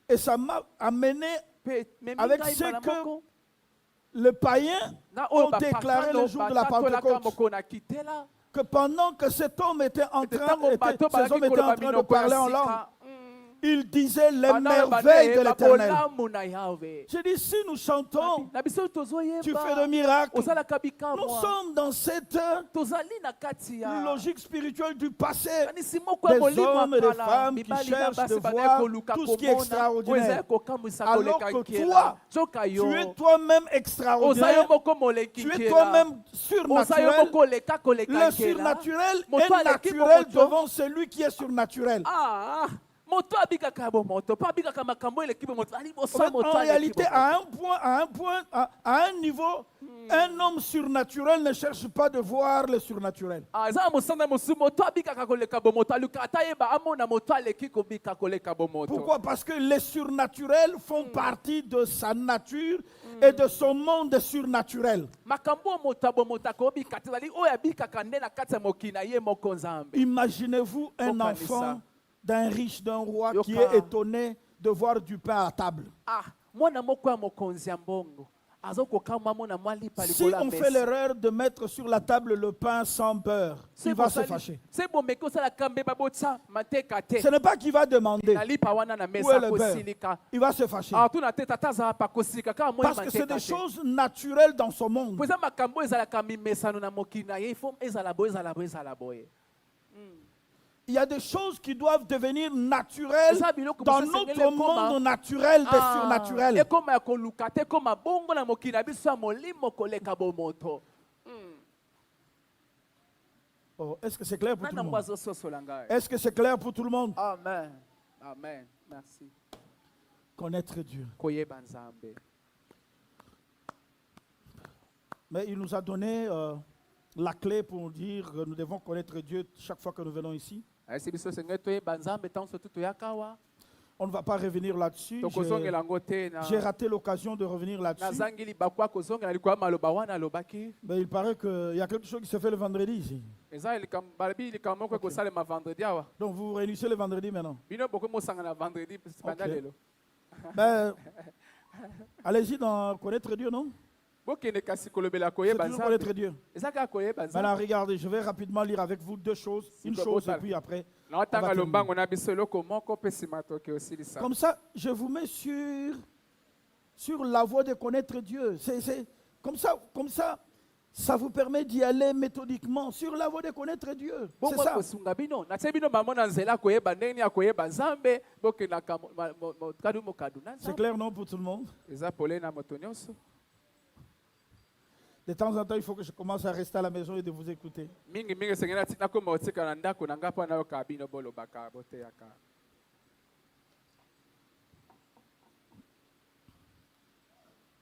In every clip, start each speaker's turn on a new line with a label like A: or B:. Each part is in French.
A: Et ça m'a amené avec ce que les païens ont déclaré le jour de la Pentecôte. Que pendant que cet homme était en train, ces hommes étaient en train de parler en langue, il disait les merveilles de l'Éternel. J'ai dit, si nous chantons, tu fais de miracles. Nous sommes dans cette logique spirituelle du passé. Des hommes et des femmes qui cherchent de voir tout ce qui est extraordinaire. Alors que toi, tu es toi-même extraordinaire. Tu es toi-même surnaturel. Le surnaturel est naturel devant celui qui est surnaturel. En réalité, à un niveau, un homme surnaturel ne cherche pas de voir le surnaturel. Pourquoi? Parce que les surnaturels font partie de sa nature et de son monde surnaturel. Imaginez-vous un enfant d'un riche, d'un roi qui est étonné de voir du pain à table. Si on fait l'erreur de mettre sur la table le pain sans beurre, il va se fâcher. Ce n'est pas qu'il va demander où est le beurre. Il va se fâcher. Parce que c'est des choses naturelles dans son monde. Il y a des choses qui doivent devenir naturelles dans notre monde naturel des surnaturels. Oh, est-ce que c'est clair pour tout le monde? Est-ce que c'est clair pour tout le monde?
B: Amen. Amen. Merci.
A: Connaître Dieu. Mais il nous a donné la clé pour dire que nous devons connaître Dieu chaque fois que nous venons ici. On ne va pas revenir là-dessus. J'ai raté l'occasion de revenir là-dessus. Mais il paraît qu'il y a quelque chose qui se fait le vendredi ici. Okay. Donc vous vous réunissez le vendredi maintenant. Okay. Ben, allez-y dans connaître Dieu, non? C'est toujours connaître Dieu. Maintenant, regardez, je vais rapidement lire avec vous deux choses. Une chose et puis après. Comme ça, je vous mets sur la voie de connaître Dieu. C'est comme ça, ça vous permet d'y aller méthodiquement sur la voie de connaître Dieu. C'est ça. C'est clair, non, pour tout le monde? De temps en temps, il faut que je commence à rester à la maison et de vous écouter.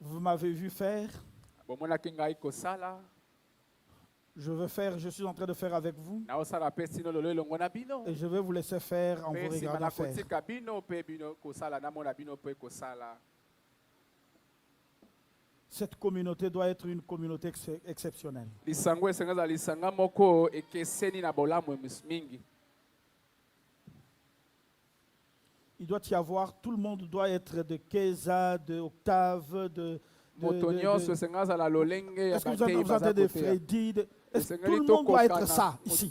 A: Vous m'avez vu faire. Je veux faire, je suis en train de faire avec vous. Et je vais vous laisser faire en vous regardant faire. Cette communauté doit être une communauté exceptionnelle. Il doit y avoir, tout le monde doit être de Keza, de Octave, est-ce que vous entendez de Freddy? Tout le monde doit être ça ici.